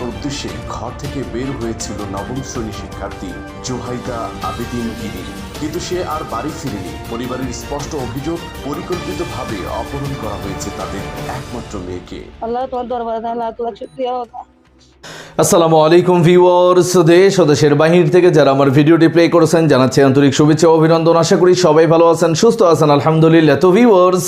উদ্দেশ্যে ঘর থেকে বের হয়েছিল নবম শ্রেণী শিক্ষার্থী জোহাইদা আবেদিন ইরিন, কিন্তু সে আর বাড়ি ফিরেনি। পরিবারের স্পষ্ট অভিযোগ, পরিকল্পিতভাবে অপহরণ করা হয়েছে তাদের একমাত্র মেয়েকে। আসসালামু আলাইকুম ভিউয়ার্স, দেশ ও দেশের বাহির থেকে যারা আমার ভিডিওটি প্লে করেছেন জানাচ্ছি আন্তরিক শুভেচ্ছা ও অভিনন্দন। আশা করি সবাই ভালো আছেন, সুস্থ আছেন, আলহামদুলিল্লাহ। তো ভিউয়ার্স,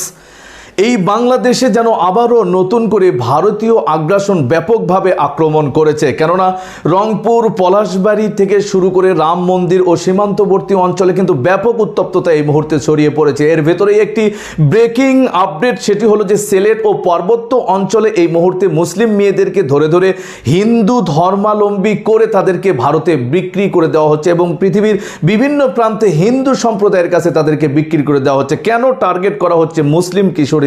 এই বাংলাদেশে যেন আবারও নতুন করে ভারতীয় আগ্রাসন ব্যাপকভাবে আক্রমণ করেছে। কেননা রংপুর, পলাশবাড়ি থেকে শুরু করে রাম মন্দির ও সীমান্তবর্তী অঞ্চলে কিন্তু ব্যাপক উত্তপ্ততা এই মুহূর্তে ছড়িয়ে পড়েছে। এর ভেতরেই একটি ব্রেকিং আপডেট, সেটি হলো যে সিলেট ও পার্বত্য অঞ্চলে এই মুহূর্তে মুসলিম মেয়েদেরকে ধরে ধরে হিন্দু ধর্মাবলম্বী করে তাদেরকে ভারতে বিক্রি করে দেওয়া হচ্ছে এবং পৃথিবীর বিভিন্ন প্রান্তে হিন্দু সম্প্রদায়ের কাছে তাদেরকে বিক্রি করে দেওয়া হচ্ছে। কেন টার্গেট করা হচ্ছে মুসলিম কিশোরী?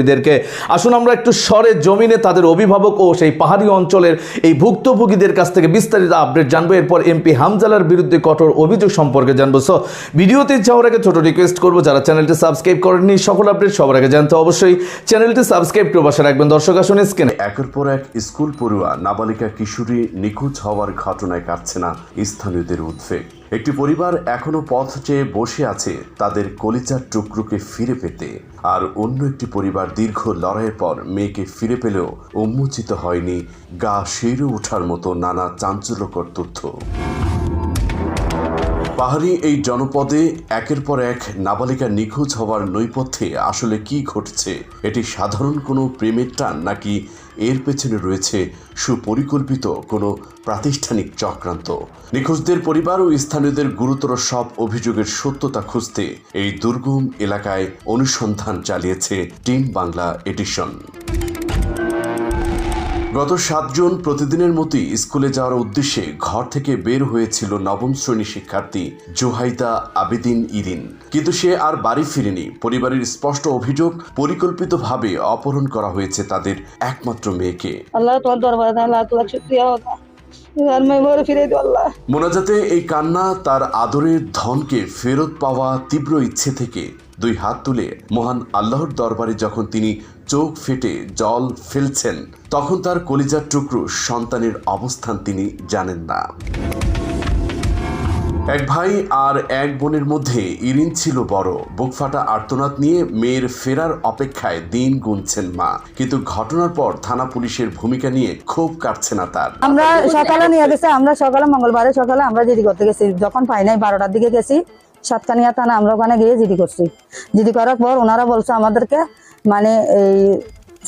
আসুন আমরা একটু সরে জমিনে তাদের অভিভাবক ও সেই পাহাড়ি অঞ্চলের এই ভুক্তভোগীদের কাছ থেকে বিস্তারিত আপডেট জানবো। এরপর এমপি হামজালার বিরুদ্ধে কঠোর অভিযোগ সম্পর্কে জানবো। সো ভিডিওতে যাওয়ার আগে ছোট রিকোয়েস্ট করবো, যারা চ্যানেলটি সাবস্ক্রাইব করেননি সকল আপডেট সবার আগে জানতে অবশ্যই চ্যানেলটি সাবস্ক্রাইব করে পাশে রাখবেন। দর্শক আসুন স্ক্রিনে। একের পর এক স্কুল পড়ুয়া নাবালিকা কিশোরী নিখোঁজ হওয়ার ঘটনায় কাটছে না স্থানীয়দের উদ্বেগ। একটি পরিবার এখনো পথ চেয়ে বসে আছে তাদের কলিজার টুকরোকে ফিরে পেতে, আর অন্য একটি পরিবার দীর্ঘ লড়াইয়ের পর মেয়েকে ফিরে পেলেও উন্মোচিত হয়নি গা শিউরে ওঠার মতো নানা চাঞ্চল্যকর তথ্য। পাহাড়ি এই জনপদে একের পর এক নাবালিকা নিখোঁজ হওয়ার নৈপথ্যে আসলে কি ঘটছে? এটি সাধারণ কোনো প্রেমের টান, নাকি এর পেছনে রয়েছে সুপরিকল্পিত কোনো প্রাতিষ্ঠানিক চক্রান্ত? নিখোঁজদের পরিবার ও স্থানীয়দের গুরুতর সব অভিযোগের সত্যতা খুঁজতে এই দুর্গম এলাকায় অনুসন্ধান চালিয়েছে টিম বাংলা এডিশন। গত 7 জুন প্রতিদিনের মতোই স্কুলে যাওয়ার উদ্দেশ্যে ঘর থেকে বের হয়েছিল নবম শ্রেণী শিক্ষার্থী জোহাইদা আবেদিন ইরিন, কিন্তু সে আর বাড়ি ফিরেনি। পরিবারের স্পষ্ট অভিযোগ, পরিকল্পিতভাবে অপহরণ করা হয়েছে তাদের একমাত্র মেয়েকে। মোনাজাতে এই কান্না তার আদরের ধনকে ফেরত পাওয়া তীব্র ইচ্ছে থেকে। 2 হাত তুলে মহান আল্লাহর দরবারে যখন তিনি চোখ ফেটে জল ফেলছেন, তখন তার কলিজার টুকরো সন্তানের অবস্থান তিনি জানেন না। এক ভাই আর এক বোনের মধ্যে ইরিন ছিল বড়। বুকফাটা আর্তনাদ নিয়ে মেয়ের ফেরার অপেক্ষায় দিন গুনছেন মা, কিন্তু ঘটনার পর থানা পুলিশের ভূমিকা নিয়ে ক্ষোভ কাটছে না তার। আমরা সকালে নিয়ে গেছে, আমরা সকালে মঙ্গলবারে সকালে আমরা জিডি করতে গেছি। যখন পাই নাই 12টার দিকে গেছি সাতকানিয়া থানা, আমরা ওখানে গিয়ে জিডি করছি। জিডি করার পর ওনারা বলছে আমাদেরকে মানে এই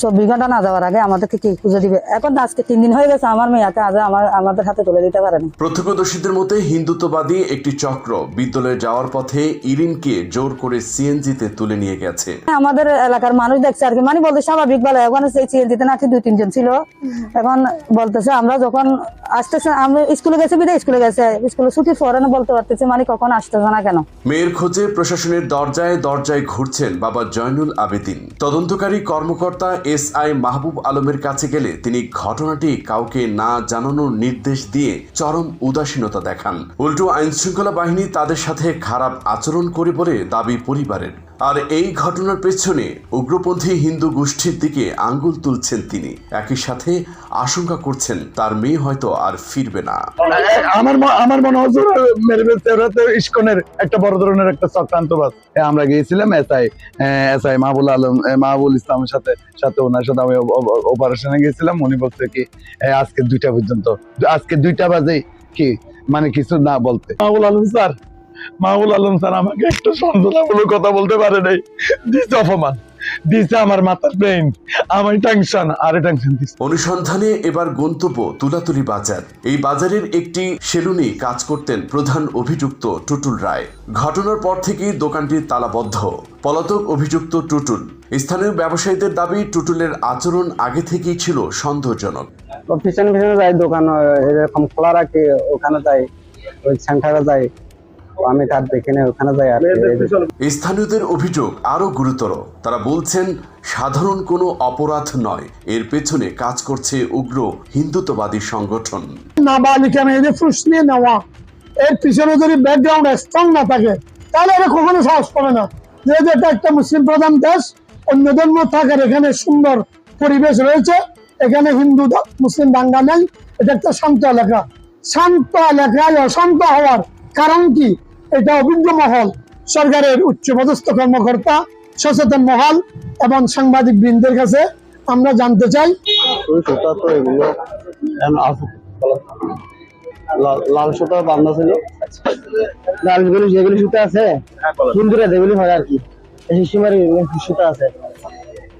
24 ঘন্টা না যাওয়ার আগে আমাদেরকে কি খুঁজে দিবে। এখন আজকে 3 দিন হয়ে গেছে, আমার মেয়েকে আজ আমাদের হাতে তুলে দিতে পারেনি। প্রত্যক্ষদর্শীদের মতে হিন্দুত্ববাদী একটি চক্র বিদ্যালয়ে যাওয়ার পথে ইরিনকে জোর করে সিএনজিতে তুলে নিয়ে গেছে। আমাদের এলাকার মানুষ দেখছে আর কি, মানে বলতে স্বাভাবিক বলে। ওখানে সেই সিএনজিতে নাকি 2-3 জন ছিল। এখন বলতেছে আমরা যখন আসতেছে, আমরা স্কুলে গেছি বিদায় স্কুলে গেছে, স্কুলে ছুটি ফরানো বলতে পারতেছে মানে কখন আসতেছে না কেন। মেয়ের খোঁজে প্রশাসনের দরজায় দরজায় ঘুরছেন বাবা জয়নুল আবেদিন। তদন্তকারী কর্মকর্তা SI মাহবুব আলমের কাছে গেলে তিনি ঘটনাটি কাউকে না জানানোর নির্দেশ দিয়ে চরম উদাসীনতা দেখান। উল্টো আইনশৃঙ্খলা বাহিনী তাদের সাথে খারাপ আচরণ করে বলে দাবি পরিবারের। আর এই ঘটনার পেছনে উগ্রপন্থী হিন্দু গোষ্ঠীর দিকে আঙ্গুল তুলছেন তিনি। একই সাথে আশঙ্কা করছেন তার মেয়ে হয়তো আর ফিরবে না। আমার মনে হচ্ছে ইস্কনের একটা বড় ধরনের একটা চক্রান্তবাদ। আমরা গিয়েছিলাম এসআই মাহবুল ইসলামের সাথে ওনার সাথে আমি অপারেশনে গিয়েছিলাম। উনি বলছে কি আজকে 2টা পর্যন্ত, আজকে 2টা বাজে কি মানে কিছু না বলতে। মাহবুল আলম স্যার আমাকে একটু সন্দেহমূলক কথা বলতে পারে নাই, দিচ্ছে অপমান, দিচ্ছে আমার মাথার ব্রেইন, আমার টেনশন আর টেনশন দিচ্ছে। অনুসন্ধানে এবার গন্তব্য তুলাতুলি বাজার। এই বাজারের একটি সেলুনে কাজ করতেন প্রধান অভিযুক্ত টুটুল রায়। ঘটনার পর থেকে দোকানটি তালাবদ্ধ। পলাতক অভিযুক্ত টুটুল। স্থানীয় ব্যবসায়ীদের দাবি টুটুলের আচরণ আগে থেকেই ছিল সন্দেহজনক। পিছনে যাই, দোকান এরকম খোলা রাখে, ওখানে যাই, ওই সেন্টারে যাই, আমি তার দেখে নেই, ওখানে যাই। স্থানীয়দের অভিযোগ আরো গুরুতর। তারা বলছেন সাধারণ কোনো অপরাধ নয়, এর পেছনে কাজ করছে উগ্র হিন্দুত্ববাদী সংগঠন। নাবালিকা মেয়েদের ফুস নিয়ে নেওয়া, এর পিছনে যদি ব্যাকগ্রাউন্ড স্ট্রং না থাকে তাহলে এটা কখনো সাহস পাবে না। যেহেতু এটা একটা মুসলিম প্রধান দেশ, অন্য ধর্ম থাকার এখানে সুন্দর পরিবেশ রয়েছে। এখানে হিন্দু মুসলিম দাঙ্গা নেই। এটা একটা শান্ত এলাকা। শান্ত এলাকায় অশান্ত হওয়ার কারণ কি? এটা অভিজ্ঞ মহল, সরকারের উচ্চপদস্থ কর্মকর্তা, সচেতন মহল এবং সাংবাদিক বৃন্দের কাছে আমরা জানতে চাই। লাল সুতা বান্ধা ছিল, যেগুলি সুতা আছে হিন্দুরা যেগুলি হয় আর কি, সুতা আছে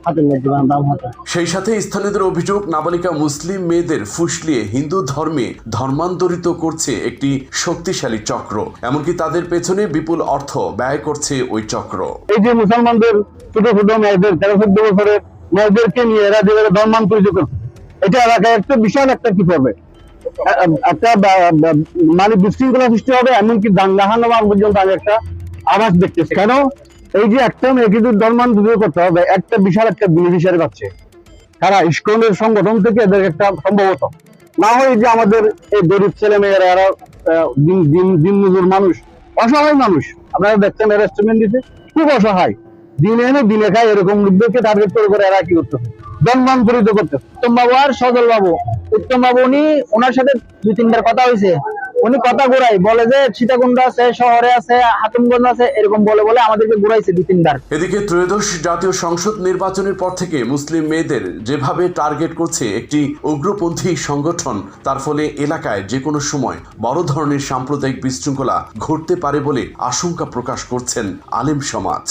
হাতের মধ্যে দাম হাতে। সেই সাথে স্থানীয়দের অভিযোগ, নাবালিকা মুসলিম মেয়েদের ফুসলিয়ে হিন্দু ধর্মে ধর্মান্তরিত করছে একটি শক্তিশালী চক্র। এমনকি তাদের পেছনে বিপুল অর্থ ব্যয় করছে ওই চক্র। এই যে মুসলমানদের ছোট ছোট মেয়েদের 13-14 বছরের মেয়েদেরকে নিয়ে এরা যেভাবে ধর্মান্তরিত করছে, এটা এলাকায় একটা বিশাল একটা কি হবে, একটা মানে বিশৃঙ্খলা সৃষ্টি হবে। এমনকি দাঙ্গা হাঙ্গামা পর্যন্ত আমি একটা আভাস দেখতেছি। কেন? এই যে একটা মেয়ে কিন্তু ধর্মান্তরিত করতে হবে, একটা বিশাল একটা বেনিফিশিয়ারি পাচ্ছে তারা ইসকনের সংগঠন থেকে। এদের একটা সম্ভবত না হয় যে আমাদের এই গরিব ছেলে মেয়েরা, এরা দিন মজুর মানুষ, অসহায় মানুষ, আপনারা দেখছেন রেস্টুরেন্ট দিতে খুব অসহায়, দিনে এনে দিনে খায়, এরকম লোকদেরকে টার্গেট করে এরা কি করতেছে, ধর্মান্তরিত করতেছে। উত্তম বাবু আর সজল বাবু, উত্তম বাবু ওনার সাথে 2-3বার কথা হয়েছে। উনি কথা ঘুরাই বলে যে সীতাকুণ্ড আছে, শহরে আছে, হাতুমগঞ্জ আছে, এরকম বলে বলে আমাদেরকে ঘুরাইছে 2-3বার। এদিকে ত্রয়োদশ জাতীয় সংসদ নির্বাচনের পর থেকে মুসলিম মেয়েদের যেভাবে টার্গেট করছে একটি উগ্রপন্থী সংগঠন, তার ফলে এলাকায় যে কোনো সময় বড় ধরনের সাম্প্রদায়িক বিশৃঙ্খলা ঘটতে পারে বলে আশঙ্কা প্রকাশ করছেন আলেম সমাজ।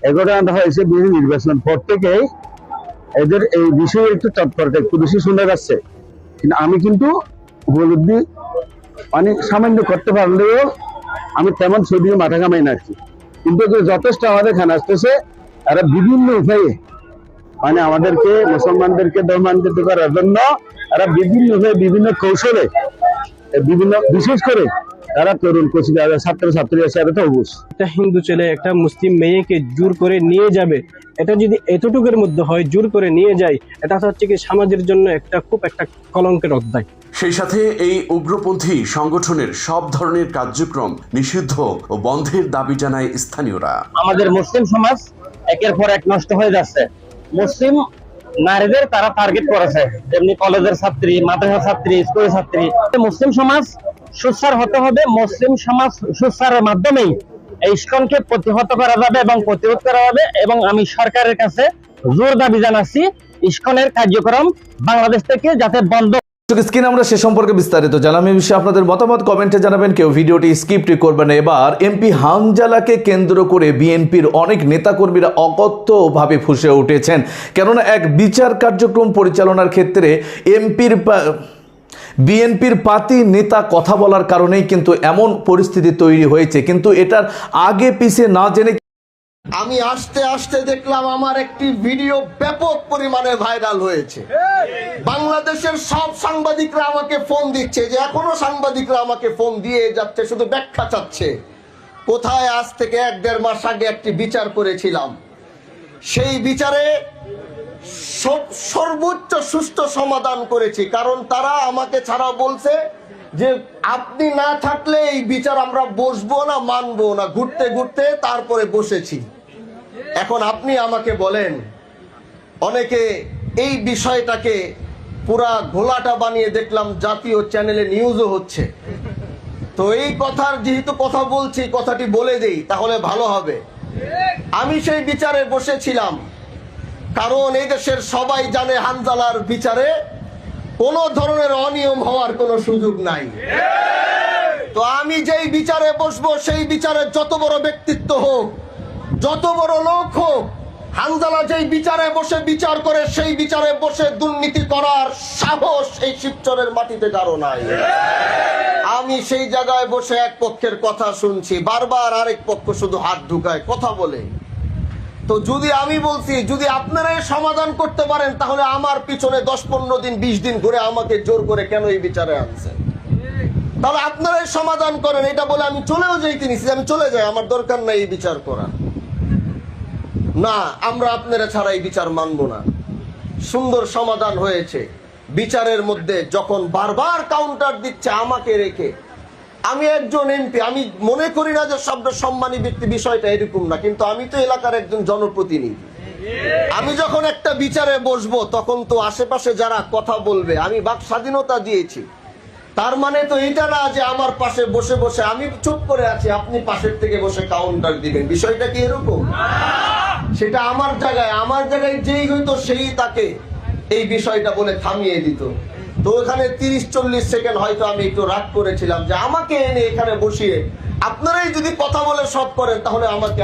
এগুলো হয়েছে বিভিন্ন নির্বাচন পর থেকে এদের এই বিষয়ে একটু তৎপরতা একটু বেশি শুনে যাচ্ছে। কিন্তু আমি কিন্তু উপলব্ধি মানে সামান্য করতে পারলেও আমি তেমন ছবি মাথা কামাই না। কিন্তু যথেষ্ট আমাদের খান আসতেছে, তারা বিভিন্ন উপায়ে মানে আমাদেরকে মুসলমানদেরকে ধর্মান্তরিত করার জন্য তারা বিভিন্ন উপায়ে বিভিন্ন কৌশলে বিভিন্ন, বিশেষ করে তারা তরুণ কোচি ছাত্রছাত্রী আছে, এটা তো অবশ্যই। একটা হিন্দু ছেলে একটা মুসলিম মেয়েকে জোর করে নিয়ে যাবে, এটা যদি এতটুকুর মধ্যে হয়, জোর করে নিয়ে যায়, এটা হচ্ছে কি সমাজের জন্য খুব একটা কলঙ্কের অধ্যায়। সেই সাথে এই উগ্রপন্থী সংগঠনের সব ধরনের কার্যক্রম নিষিদ্ধ ও বন্ধের দাবি জানায় স্থানীয়রা। আমাদের মুসলিম সমাজ একের পর এক নষ্ট হয়ে যাচ্ছে। মুসলিম নারীদের তারা টার্গেট করেছে, যেমনি কলেজের ছাত্রী, মাদ্রাসা ছাত্রী, স্কুলের ছাত্রী। মুসলিম সমাজ সুস্থার হতে হবে। মুসলিম সমাজ সুস্থারের মাধ্যমেই এই ইসকনকে প্রতিহত করা যাবে এবং প্রতিরোধ করা যাবে। এবং আমি সরকারের কাছে জোর দাবি জানাচ্ছি, ইসকনের কার্যক্রম বাংলাদেশ থেকে যাতে বন্ধ। স্ক্রিনে আমরা সে সম্পর্কে বিস্তারিত জানাম। এই বিষয়ে আপনাদের মতামত কমেন্টে জানাবেন, কেউ ভিডিওটি স্কিপ করবেন। এবার এমপি হামজালাকে কেন্দ্র করে বিএনপির অনেক নেতাকর্মীরা অকথ্যভাবে ফুঁসে উঠেছেন। কেননা এক বিচার কার্যক্রম পরিচালনার ক্ষেত্রে বিএনপির পাতি নেতা কথা বলার কারণেই কিন্তু এমন পরিস্থিতি তৈরি হয়েছে। কিন্তু এটার আগে পিছে না জেনে আমি আস্তে আস্তে দেখলাম আমার একটি ভিডিও ব্যাপক পরিমাণে ভাইরাল হয়েছে। বাংলাদেশের সব সাংবাদিকরা আমাকে ফোন দিচ্ছে, যে এখনো সাংবাদিকরা আমাকে ফোন দিয়ে যাচ্ছে, শুধু ব্যাখ্যা চাচ্ছে। কোথায় আজ থেকে 1-1.5 মাস আগে একটি বিচার করেছিলাম, সেই বিচারে সর্বোচ্চ সুষ্ঠু সমাধান করেছি। কারণ তারা আমাকে ছাড়া বলছে যে আপনি না থাকলে এই বিচার আমরা বসবো না, মানবো না। ঘুরতে ঘুরতে তারপরে বসেছি। এখন আপনি আমাকে বলেন, অনেকে এই বিষয়টাকে পুরা ঘোলাটা বানিয়ে দেখলাম জাতীয় চ্যানেলে নিউজও হচ্ছে। তো এই কথার যেহেতু কথা বলছি, কথাটি বলে দেই তাহলে ভালো হবে। আমি সেই বিচারে বসেছিলাম, কারণ এই দেশের সবাই জানে হামজালার বিচারে কোনো ধরনের অনিয়ম হওয়ার কোনো সুযোগ নাই। তো আমি যেই বিচারে বসবো, সেই বিচারে যত বড় ব্যক্তিত্ব হোক, যত বড় লোক হোক, হামজালা যেই বিচারে বসে বিচার করে, সেই বিচারে বসে দুর্নীতি করার সাহস এই শিবচরের মাটিতে কারো নাই। আমি সেই জায়গায় বসে এক পক্ষের কথা শুনছি, বারবার আরেক পক্ষ শুধু হাত ঢুকায় কথা বলে। তো যদি আমি বলছি, যদি আপনারাই সমাধান করতে পারেন, তাহলে আমার পিছনে 10-15 দিন 20 দিন ঘুরে আমাকে জোর করে কেন এই বিচারে আনছেন? তাহলে আপনারাই সমাধান করেন। এটা বলে আমি চলেও যাইতে নিছি, আমি চলে যাই, আমার দরকার নাই এই বিচার করা। না, আমরা আপনারা ছাড়া এই বিচার মানব না। সুন্দর সমাধান হয়েছে বিচারের মধ্যে। যখন বারবার কাউন্টার দিচ্ছে আমাকে রেখে, আমি একজন এমপি, আমি মনে করি না যে সব সম্মানী ব্যক্তি, বিষয়টা এরকম না, কিন্তু আমি তো এলাকার একজন জনপ্রতিনিধি। আমি যখন একটা বিচারে বসবো তখন তো আশেপাশে যারা কথা বলবে, আমি বাক স্বাধীনতা দিয়েছি, তার মানে তো এটা না যে আমার পাশে বসে বসে আমি চুপ করে আছি, আপনি পাশের থেকে বসে কাউন্টার দিবেন। বিষয়টা কি এরকম? সেটা আমার জায়গায় যেই হইতো সেই তাকে এই বিষয়টা বলে থামিয়ে দিত। তো ওখানে 30-40 সেকেন্ড হয়তো আমি একটু রাগ করেছিলাম যে আমাকে এনে এখানে বসিয়ে আপনারাই যদি কথা বলে সব করেন তাহলে আমাকে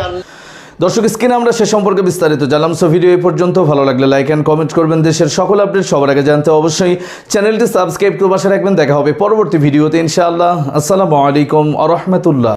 দর্শক, স্ক্রিনে আমরা সে সম্পর্কে বিস্তারিত জানলাম। সো ভিডিও এই পর্যন্ত। ভালো লাগলে লাইক অ্যান্ড কমেন্ট করবেন। দেশের সকল আপডেট সবার আগে জানতে অবশ্যই চ্যানেলটি সাবস্ক্রাইব করে পাশে রাখবেন। দেখা হবে পরবর্তী ভিডিওতে ইনশাআল্লাহ। আসসালামু আলাইকুম ওয়া রাহমাতুল্লাহ।